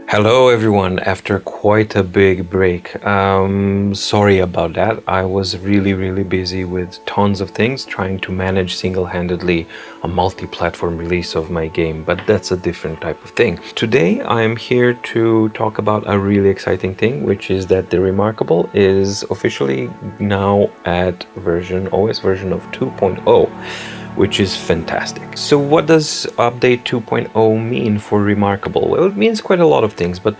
Hello everyone, after quite a big break. Sorry about that. I was really busy with tons of things trying to manage single-handedly a multi-platform release of my game, but that's a different type of thing. Today I'm here to talk about a really exciting thing, which is that the reMarkable is officially now at OS version of 2.0. Which is fantastic. So what does update 2.0 mean for reMarkable? Well, it means quite a lot of things, but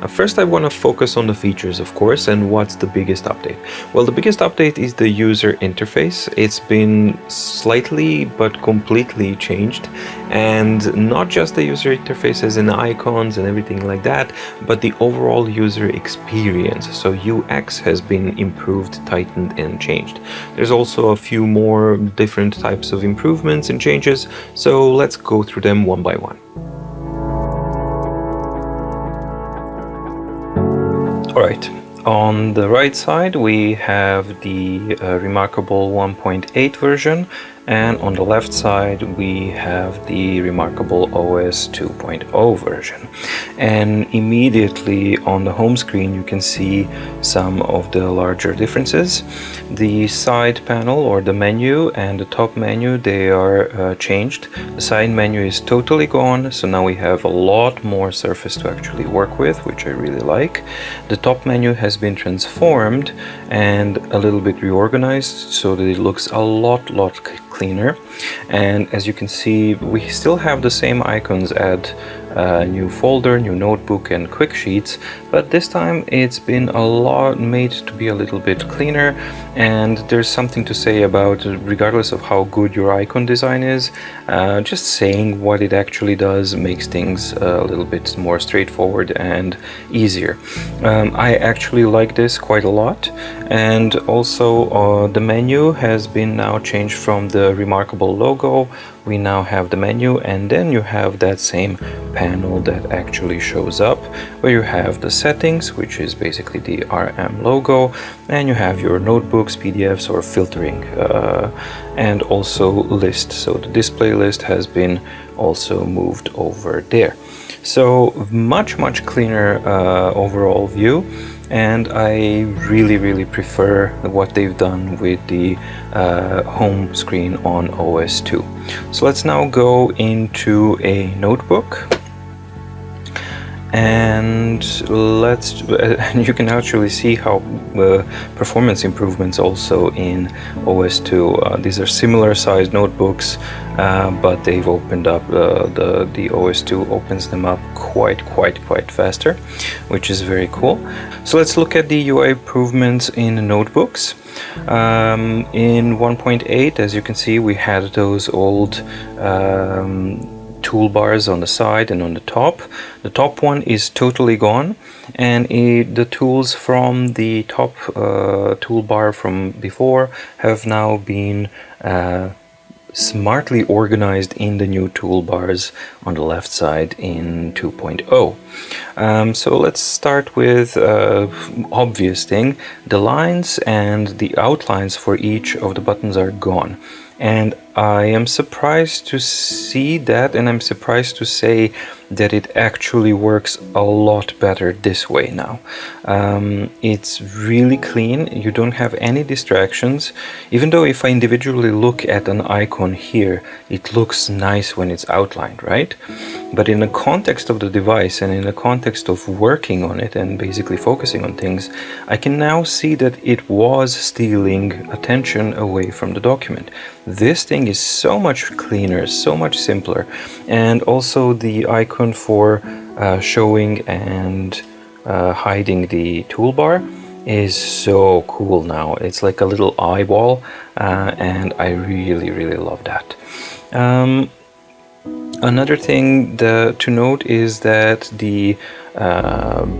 first I want to focus on the features, of course, and what's the biggest update? Well, the biggest update is the user interface. It's been slightly but completely changed, and not just the user interfaces and icons and everything like that, but the overall user experience. So UX has been improved, tightened, and changed. There's also a few more different types of improvements and changes, so let's go through them one by one. Alright, on the right side we have the reMarkable 1.8 version, and on the left side we have the reMarkable OS 2.0 version. And immediately on the home screen you can see some of the larger differences. The side panel or the menu and the top menu, they are changed. The side menu is totally gone, so now we have a lot more surface to actually work with, which I really like. The top menu has been transformed and a little bit reorganized so that it looks a lot cleaner. And as you can see, we still have the same icons: add new folder, new notebook, and quick sheets, but this time it's been made to be a little bit cleaner. And there's something to say about, regardless of how good your icon design is, just saying what it actually does makes things a little bit more straightforward and easier. I actually like this quite a lot. And also the menu has been now changed from the reMarkable logo. We now have the menu, and then you have that same panel that actually shows up, where you have the settings, which is basically the RM logo, and you have your notebooks, PDFs, or filtering, and also list. So the display list has been also moved over there. So much cleaner overall view. And I really prefer what they've done with the home screen on OS 2. So let's now go into a notebook, and you can actually see how performance improvements also in OS 2. These are similar sized notebooks, but they've opened up the OS 2 opens them up quite faster, which is very cool. So let's look at the UI improvements in notebooks. In 1.8, as you can see, we had those old toolbars on the side and on the top. The top one is totally gone, and the tools from the top toolbar from before have now been smartly organized in the new toolbars on the left side in 2.0. So let's start with obvious thing. The lines and the outlines for each of the buttons are gone. And I am surprised to see that, and I'm surprised to say that it actually works a lot better this way now. It's really clean, you don't have any distractions, even though if I individually look at an icon here, it looks nice when it's outlined, right? But in the context of the device and in the context of working on it and basically focusing on things, I can now see that it was stealing attention away from the document. This thing is so much cleaner, so much simpler, and also the icon for showing and hiding the toolbar is so cool now. It's like a little eyeball, and I really love that. Another thing to note is that the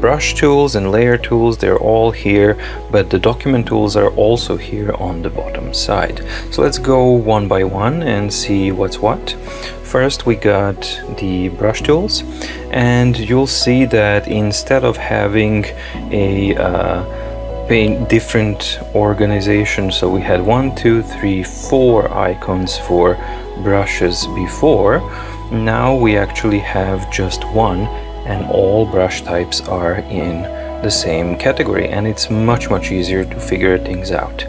brush tools and layer tools, they're all here, but the document tools are also here on the bottom side. So let's go one by one and see what's what. First we got the brush tools, and you'll see that instead of having a different organization, so we had 1, 2, 3, 4 icons for brushes before, now we actually have just one, and all brush types are in the same category, and it's much easier to figure things out.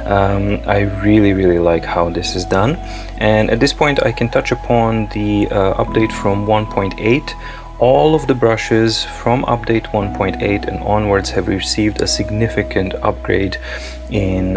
I really like how this is done, and at this point I can touch upon the update from 1.8. All of the brushes from update 1.8 and onwards have received a significant upgrade in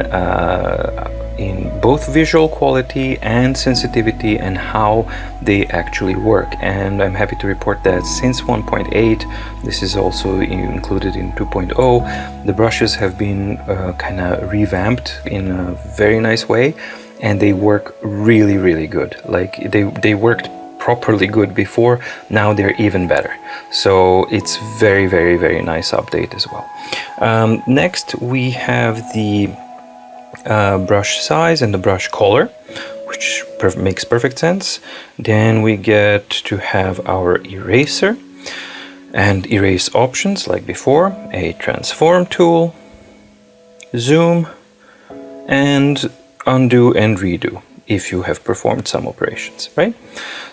both visual quality and sensitivity and how they actually work. And I'm happy to report that since 1.8, this is also included in 2.0, the brushes have been kind of revamped in a very nice way, and they work really good. Like they worked properly good before, now they're even better. So it's very nice update as well. Next we have the brush size and the brush color, which makes perfect sense. Then we get to have our eraser and erase options like before, a transform tool, zoom, and undo and redo if you have performed some operations, right?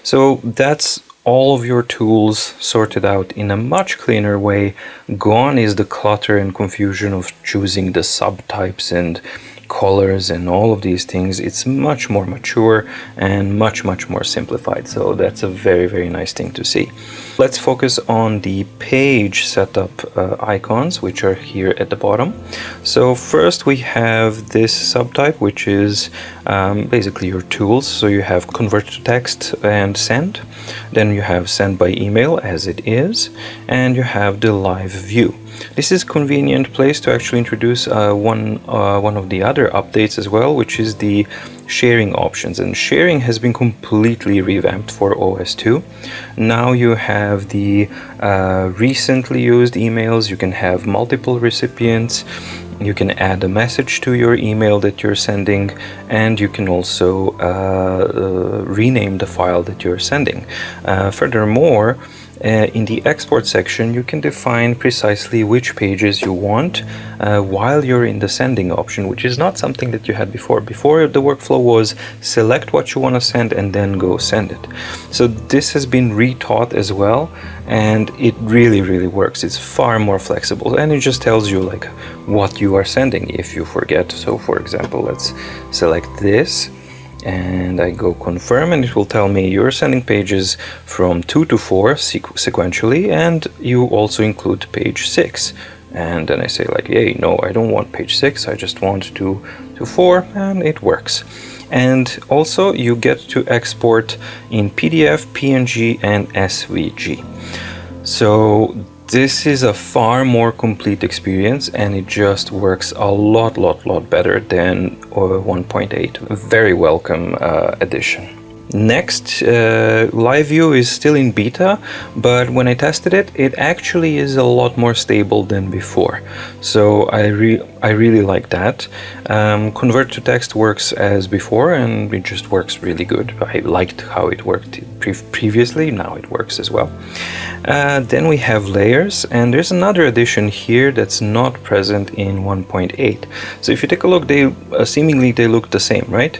So that's all of your tools sorted out in a much cleaner way. Gone is the clutter and confusion of choosing the subtypes and colors and all of these things. It's much more mature and much more simplified. So that's a very nice thing to see. Let's focus on the page setup icons, which are here at the bottom. So first we have this subtype, which is basically your tools. So you have convert to text and send. Then you have send by email as it is, and you have the live view. This is a convenient place to actually introduce one of the other updates as well, which is the sharing options. And sharing has been completely revamped for OS 2. Now you have the recently used emails. You can have multiple recipients. You can add a message to your email that you're sending, and you can also rename the file that you're sending. Furthermore, in the export section, you can define precisely which pages you want while you're in the sending option, which is not something that you had before. Before, the workflow was select what you want to send and then go send it. So this has been retaught as well, and it really works. It's far more flexible, and it just tells you like what you are sending if you forget. So for example, let's select this, and I go confirm, and it will tell me you're sending pages from 2 to 4 sequentially, and you also include page 6. And then I say like, yay, no, I don't want page 6, I just want 2 to 4, and it works. And also you get to export in PDF, PNG, and SVG. So this is a far more complete experience, and it just works a lot better than 1.8. Very welcome addition. Next, live view is still in beta, but when I tested it, it actually is a lot more stable than before. So I really like that. Convert to text works as before, and it just works really good. I liked how it worked previously, now it works as well. Then we have layers, and there's another addition here that's not present in 1.8. So if you take a look, they seemingly they look the same, right?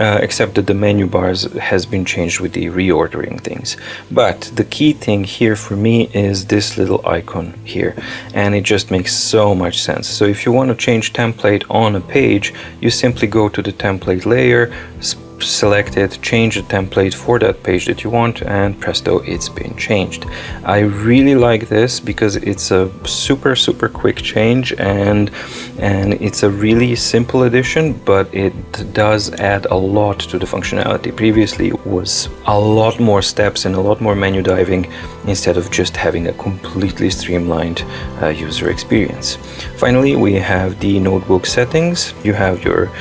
Except that the menu bars has been changed with the reordering things. But the key thing here for me is this little icon here, and it just makes so much sense. So if you want to change template on a page, you simply go to the template layer, select it, change the template for that page that you want, and presto, it's been changed. I really like this because it's a super quick change, and it's a really simple addition, but it does add a lot to the functionality. Previously it was a lot more steps and a lot more menu diving instead of just having a completely streamlined user experience. Finally, we have the notebook settings. You have your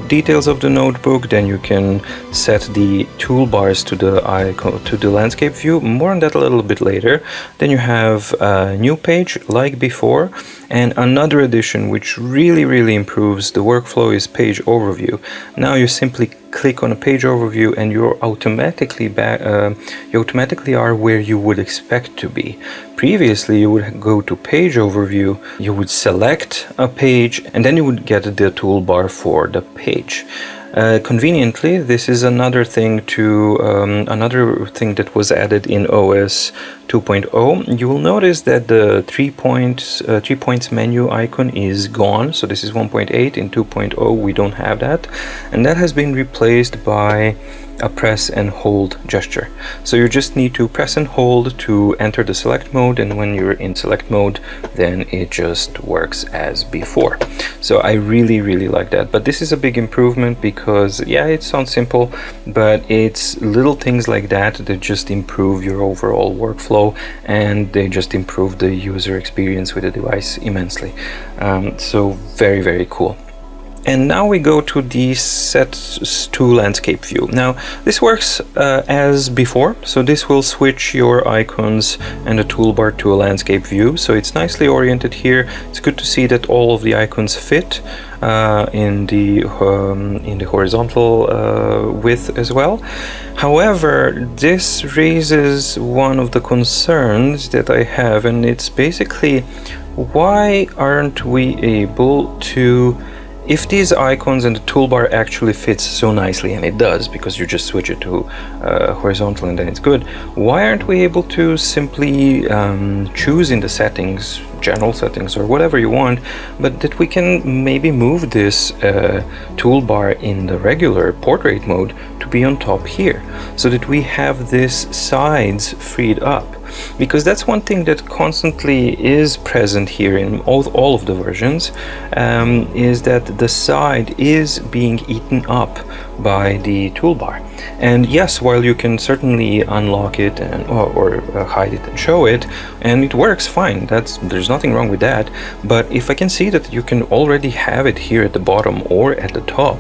details of the notebook, then you can set the toolbars to the icon, to the landscape view. More on that a little bit later. Then you have a new page like before, and another addition which really improves the workflow is page overview. Now you simply click on a page overview, and you're automatically you automatically are where you would expect to be. Previously, you would go to page overview, you would select a page, and then you would get the toolbar for the page. Conveniently, this is another thing that was added in OS 2.0. You will notice that the 3 points menu icon is gone. So this is 1.8. In 2.0 we don't have that, and that has been replaced by a press and hold gesture. So you just need to press and hold to enter the select mode, and when you're in select mode, then it just works as before. So I really like that. But this is a big improvement because, yeah, it sounds simple, but it's little things like that that just improve your overall workflow, and they just improve the user experience with the device immensely. So very cool. And now we go to the set to landscape view. Now this works as before, so this will switch your icons and the toolbar to a landscape view. So it's nicely oriented here. It's good to see that all of the icons fit in the horizontal width as well. However, this raises one of the concerns that I have, and it's basically, why aren't we able to, if these icons and the toolbar actually fits so nicely, and it does because you just switch it to horizontal and then it's good, why aren't we able to simply choose in the settings, general settings or whatever you want, but that we can maybe move this toolbar in the regular portrait mode to be on top here, so that we have this sides freed up? Because that's one thing that constantly is present here in all of the versions, is that the side is being eaten up by the toolbar. And yes, while you can certainly unlock it and or hide it and show it, and it works fine, there's nothing wrong with that, but if I can see that you can already have it here at the bottom or at the top,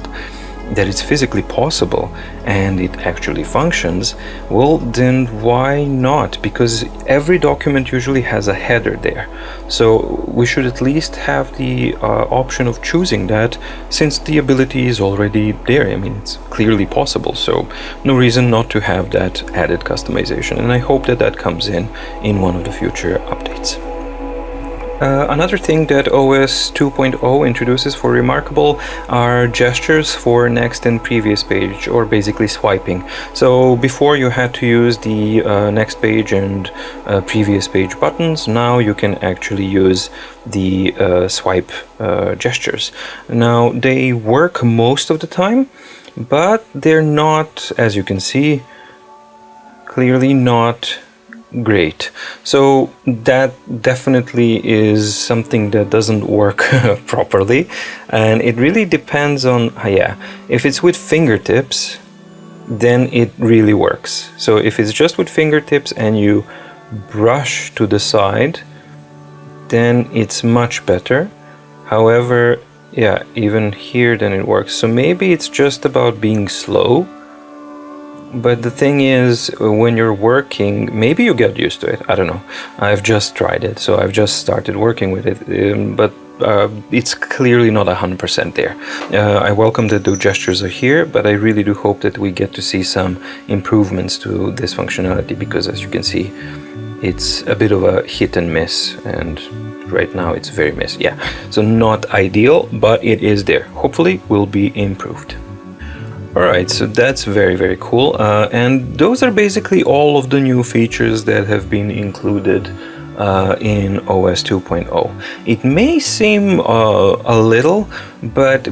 that it's physically possible and it actually functions, well then why not? Because every document usually has a header there, so we should at least have the option of choosing that, since the ability is already there. I mean, it's clearly possible, so no reason not to have that added customization, and I hope that that comes in one of the future updates. Another thing that OS 2.0 introduces for reMarkable are gestures for next and previous page, or basically swiping. So before you had to use the next page and previous page buttons, now you can actually use the swipe gestures. Now they work most of the time, but they're not, as you can see, clearly not great. So that definitely is something that doesn't work properly, and it really depends on, if it's with fingertips, then it really works. So if it's just with fingertips and you brush to the side, then it's much better. However, even here then it works. So maybe it's just about being slow. But the thing is, when you're working, maybe you get used to it. I don't know. I've just tried it, so I've just started working with it, but it's clearly not 100% there. I welcome that the gestures are here, but I really do hope that we get to see some improvements to this functionality, because as you can see, it's a bit of a hit and miss, and right now it's very miss. So not ideal, but it is there. Hopefully will be improved. Alright, so that's very cool, and those are basically all of the new features that have been included in OS 2.0. It may seem a little, but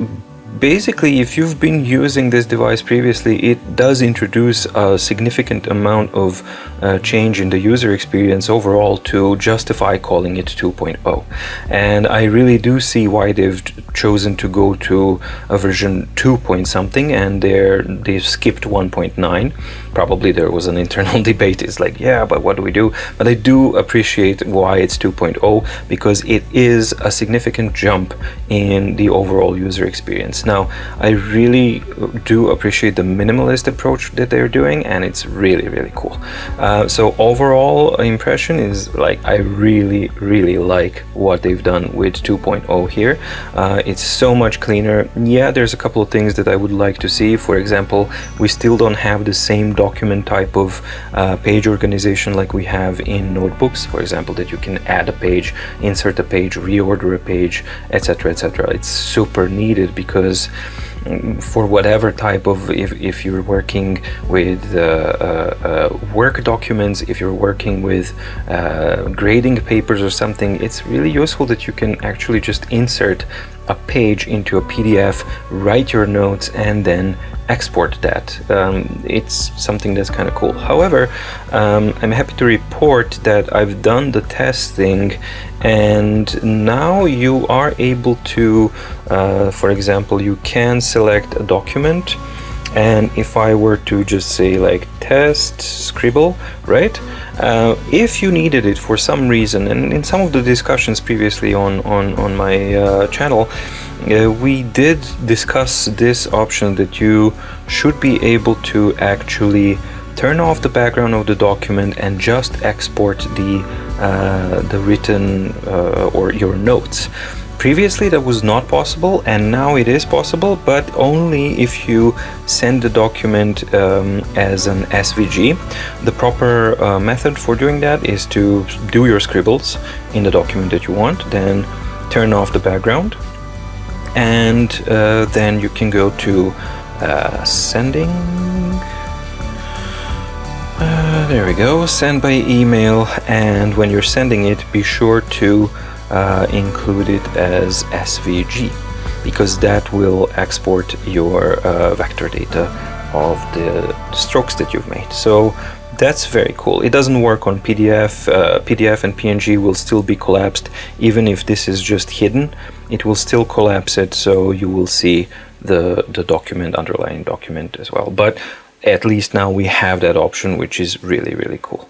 basically if you've been using this device previously, it does introduce a significant amount of change in the user experience overall to justify calling it 2.0. And I really do see why they've chosen to go to a version 2 point something, and they've skipped 1.9. Probably there was an internal debate. It's like, but what do we do? But I do appreciate why it's 2.0, because it is a significant jump in the overall user experience. Now, I really do appreciate the minimalist approach that they're doing, and it's really cool. So overall impression is like, I really like what they've done with 2.0 here. It's so much cleaner. There's a couple of things that I would like to see. For example, we still don't have the same document type of page organization like we have in notebooks, for example, that you can add a page, insert a page, reorder a page, etc. It's super needed, because for whatever type of, if you're working with work documents, if you're working with grading papers or something, it's really useful that you can actually just insert a page into a PDF, write your notes, and then export that. It's something that's kind of cool. However, I'm happy to report that I've done the testing, and now you are able to, for example, you can select a document, and if I were to just say like test scribble, right? If you needed it for some reason, and in some of the discussions previously on my channel, we did discuss this option that you should be able to actually turn off the background of the document and just export the written or your notes. Previously that was not possible, and now it is possible, but only if you send the document as an SVG. The proper method for doing that is to do your scribbles in the document that you want, then turn off the background, and then you can go to sending. There we go, send by email, and when you're sending it, be sure to include it as SVG, because that will export your vector data of the strokes that you've made. So that's very cool. It doesn't work on PDF. PDF and PNG will still be collapsed. Even if this is just hidden, it will still collapse it, so you will see the document, underlying document as well. But at least now we have that option, which is really, really cool.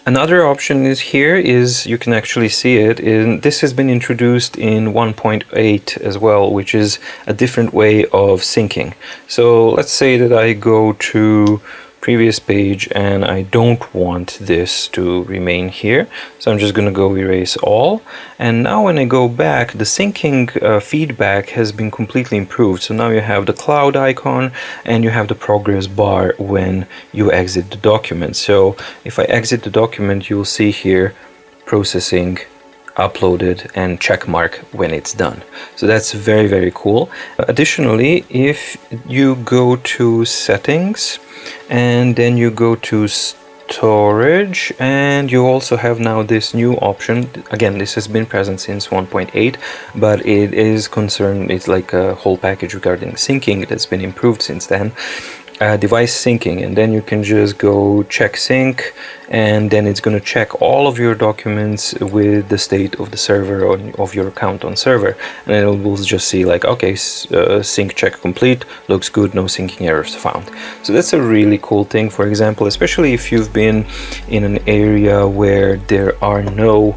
Another option is here, is you can actually see it, and this has been introduced in 1.8 as well, which is a different way of syncing. So let's say that I go to previous page and I don't want this to remain here, so I'm just going to go erase all, and now when I go back, the syncing feedback has been completely improved. So now you have the cloud icon and you have the progress bar when you exit the document. So if I exit the document, you will see here processing, uploaded, and check mark when it's done. So that's very, very cool. Additionally, if you go to settings and then you go to storage, and you also have now this new option. Again, this has been present since 1.8, but it is concerned, it's like a whole package regarding syncing that's been improved since then. Device syncing, and then you can just go check sync, and then it's going to check all of your documents with the state of the server or of your account on server, and it will just see like, okay, sync check complete, looks good, no syncing errors found. So that's a really cool thing. For example, especially if you've been in an area where there are no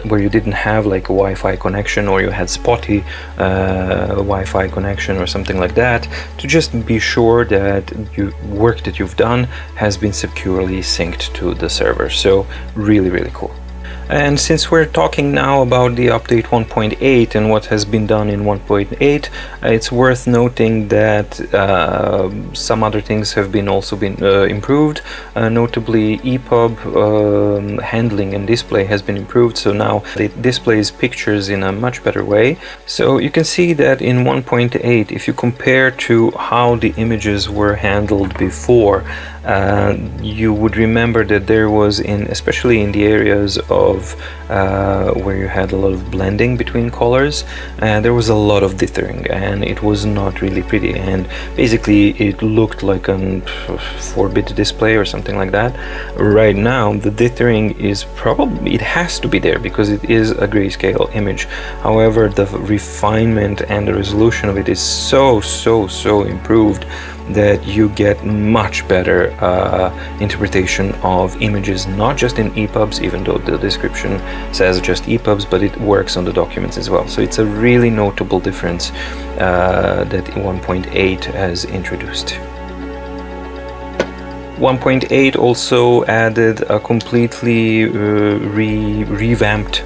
where you didn't have like a Wi-Fi connection, or you had spotty Wi-Fi connection or something like that, to just be sure that work that you've done has been securely synced to the server. So really, really cool. And since we're talking now about the update 1.8 and what has been done in 1.8, it's worth noting that some other things have been also been improved. Notably, EPUB handling and display has been improved, so now it displays pictures in a much better way. So you can see that in 1.8, if you compare to how the images were handled before, you would remember that there was, especially in the areas of where you had a lot of blending between colors, there was a lot of dithering, and it was not really pretty, and basically it looked like a 4-bit display or something like that. Right now the dithering is probably, it has to be there because it is a grayscale image. However, the refinement and the resolution of it is so improved that you get much better interpretation of images, not just in EPUBs, even though the description says just EPUBs, but it works on the documents as well. So it's a really notable difference that 1.8 has introduced. 1.8 also added a completely revamped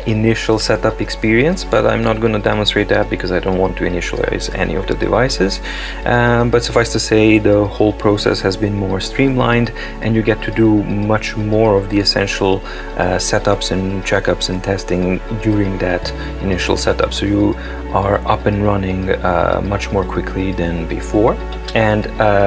initial setup experience, but I'm not going to demonstrate that because I don't want to initialize any of the devices. But suffice to say, the whole process has been more streamlined, and you get to do much more of the essential setups and checkups and testing during that initial setup. So you are up and running much more quickly than before. And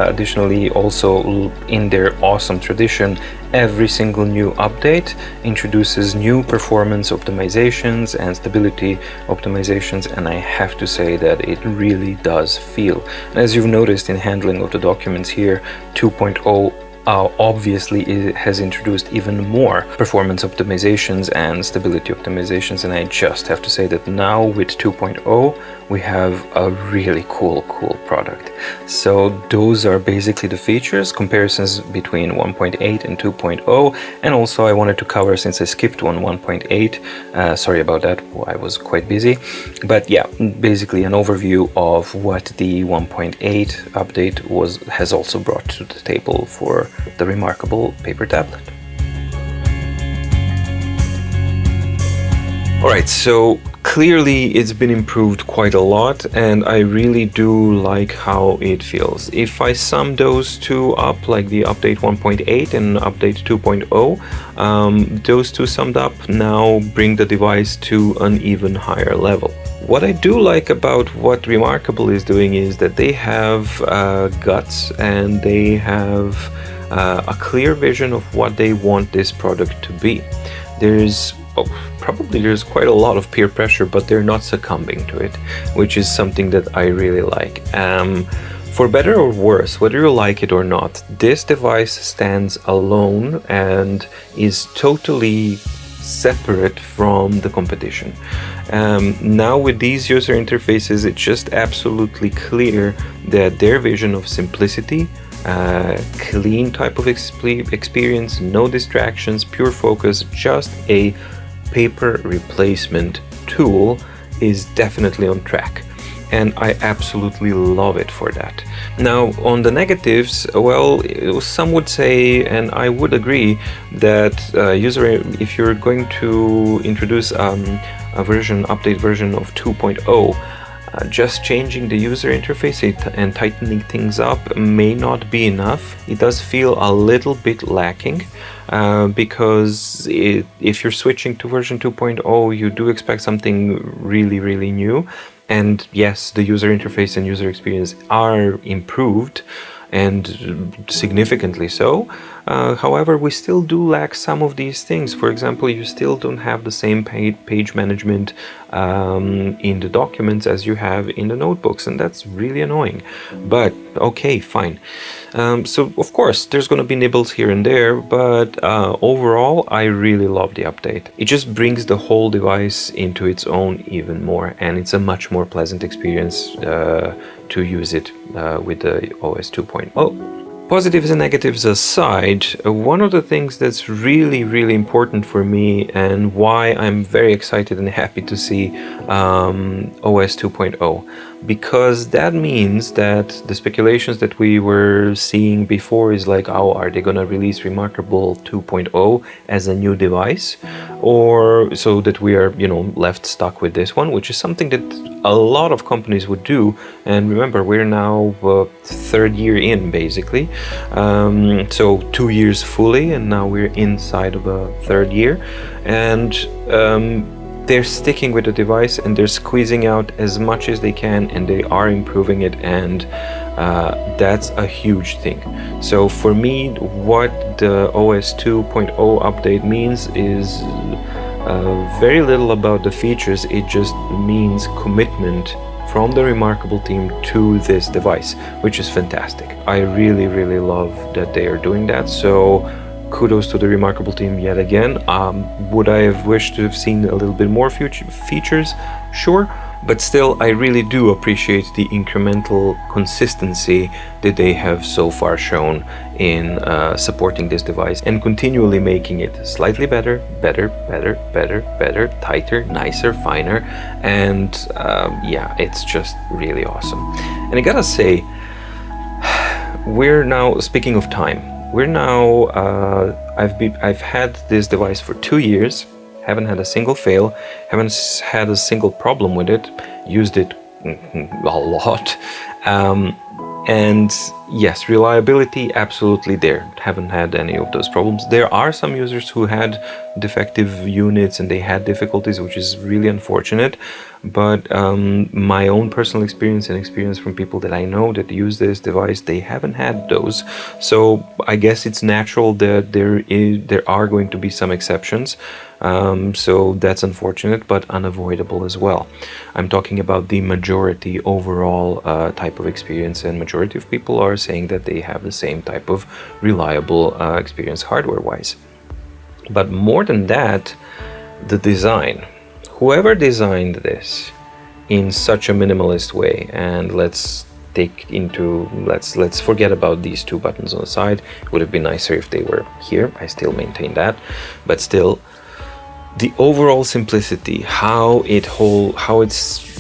additionally, also in their awesome tradition, every single new update introduces new performance optimizations and stability optimizations, and I have to say that it really does feel. As you've noticed in handling of the documents here, 2.0 obviously it has introduced even more performance optimizations and stability optimizations, and I just have to say that now with 2.0 we have a really cool product. So those are basically the features, comparisons between 1.8 and 2.0, and also I wanted to cover, since I skipped 1.8, sorry about that, I was quite busy, but yeah, basically an overview of what the 1.8 update has also brought to the table for the reMarkable paper tablet. Alright, so clearly it's been improved quite a lot, and I really do like how it feels. If I sum those two up, like the update 1.8 and update 2.0, those two summed up now bring the device to an even higher level. What I do like about what reMarkable is doing is that they have guts, and they have a clear vision of what they want this product to be. There's quite a lot of peer pressure, but they're not succumbing to it, which is something that I really like. For better or worse, whether you like it or not, this device stands alone and is totally separate from the competition. Now with these user interfaces, it's just absolutely clear that their vision of simplicity, clean type of experience, no distractions, pure focus, just a paper replacement tool, is definitely on track, and I absolutely love it for that. Now on the negatives, well, some would say, and I would agree, that if you're going to introduce a update version of 2.0, just changing the user interface and tightening things up may not be enough. It does feel a little bit lacking, because if you're switching to version 2.0, you do expect something really new. And yes, the user interface and user experience are improved, and significantly so. However, we still do lack some of these things. For example, you still don't have the same page management in the documents as you have in the notebooks, and that's really annoying. But okay, fine. So of course there's going to be nibbles here and there, but overall I really love the update. It just brings the whole device into its own even more, and it's a much more pleasant experience to use it with the OS 2.0. Positives and negatives aside, one of the things that's really important for me, and why I'm very excited and happy to see OS 2.0, because that means that the speculations that we were seeing before is like, oh, are they gonna release reMarkable 2.0 as a new device, or so that we are, left stuck with this one, which is something that a lot of companies would do. And remember, we're now third year in, basically, so 2 years fully, and now we're inside of a third year, and they're sticking with the device, and they're squeezing out as much as they can, and they are improving it, and that's a huge thing. So for me, what the OS 2.0 update means is very little about the features. It just means commitment from the reMarkable team to this device, which is fantastic. I really love that they are doing that, so kudos to the reMarkable team yet again. Would I have wished to have seen a little bit more features? Sure, but still I really do appreciate the incremental consistency that they have so far shown in supporting this device, and continually making it slightly better, tighter, nicer, finer, and yeah, it's just really awesome. And I gotta say, we're now, speaking of time, we're now, I've had this device for 2 years, haven't had a single fail, haven't had a single problem with it, used it a lot. And yes, reliability absolutely there. Haven't had any of those problems. There are some users who had defective units and they had difficulties, which is really unfortunate. But my own personal experience and experience from people that I know that use this device, they haven't had those. So I guess it's natural that there are going to be some exceptions. So that's unfortunate, but unavoidable as well. I'm talking about the majority overall type of experience, and majority of people are saying that they have the same type of reliable experience hardware-wise. But more than that, the design. Whoever designed this in such a minimalist way, and let's forget about these two buttons on the side. It would have been nicer if they were here. I still maintain that, but still, the overall simplicity, how it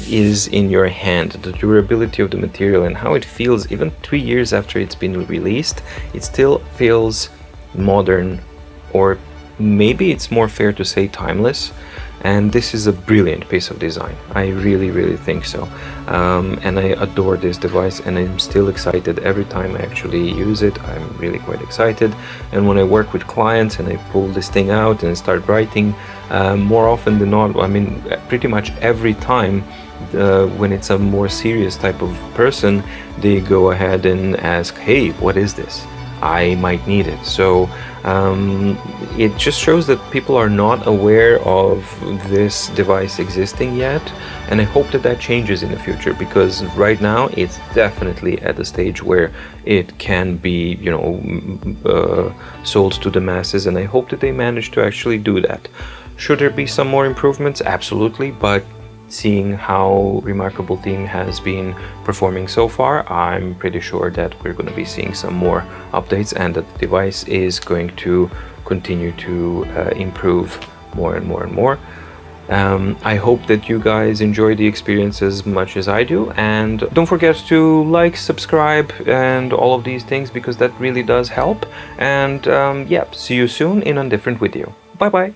is in your hand, the durability of the material, and how it feels even 3 years after it's been released, it still feels modern, or maybe it's more fair to say timeless. And this is a brilliant piece of design. I really, really think so. And I adore this device, and I'm still excited every time I actually use it. I'm really quite excited. And when I work with clients and I pull this thing out and start writing, more often than not, I mean, pretty much every time, when it's a more serious type of person, they go ahead and ask, hey, what is this? I might need it. So it just shows that people are not aware of this device existing yet, and I hope that that changes in the future, because right now it's definitely at the stage where it can be, you know, sold to the masses, and I hope that they manage to actually do that. Should there be some more improvements? Absolutely, but seeing how reMarkable team has been performing so far, I'm pretty sure that we're going to be seeing some more updates, and that the device is going to continue to improve more and more and more. I hope that you guys enjoy the experience as much as I do, and don't forget to like, subscribe, and all of these things, because that really does help. And yeah, see you soon in a different video. Bye bye.